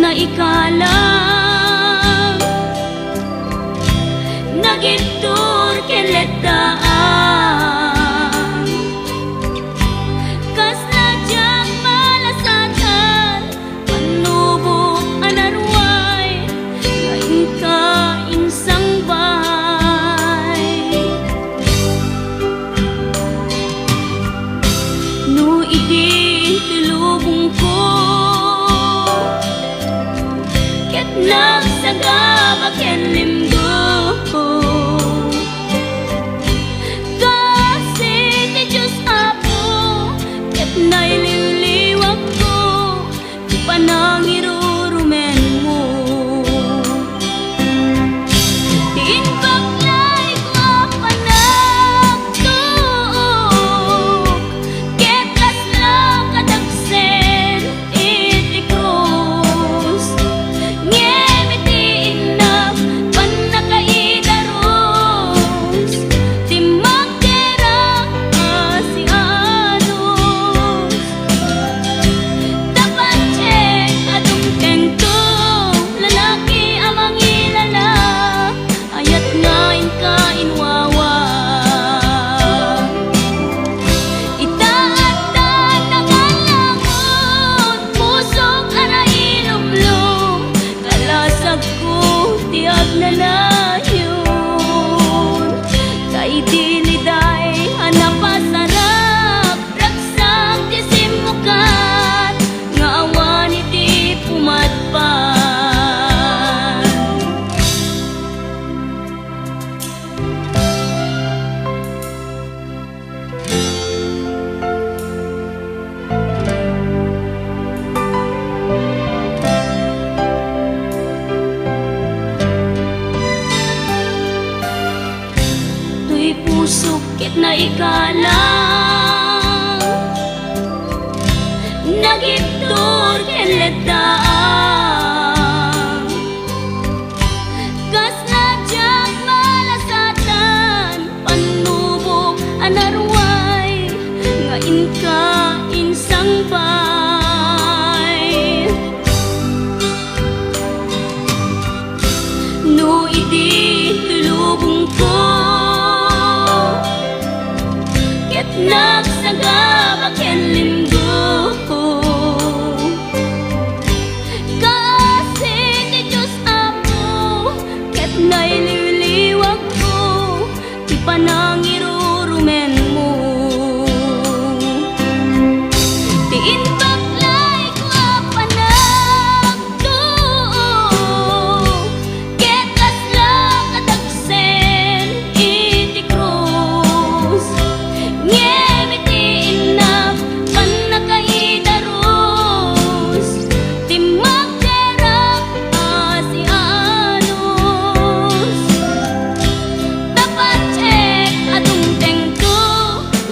na ikalang nagitur keletdaan kas nadyang malasatan panubok anarway ngayon ka insang bahay no idi tilubong ko ket nagsagabak ken limdo naililiwag ko di pa nang irurumen mo diin baklay ko panagtuok ketlas lang kadagsen iti krus ngemitiin na panakaidaros di magdera si nanayon kay diliday hanapasarap raksang tisimukan nga awan iti pumatpan pusok ket na ikalang nagitur keletdaan kas nadyang malasatan panubok anarway ngayon ka insang bay no idi tulubong ko nagsagabak ken linggo kasi ti Diyos Apo ket naililiwag ko di pa nang irurumen mo diin baklay ko panagtuok ketlas lang kadagsen iti krus ngemitiin na panakaidaros di magdera si anos dapat check atong tengto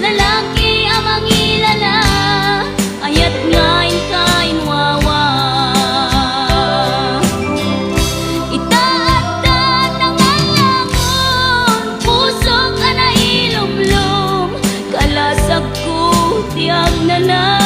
lalaki amang ilala ayat ngayon kain wawa itaatan ang alangon pusok ka na ilumlum kalasag ko tiag na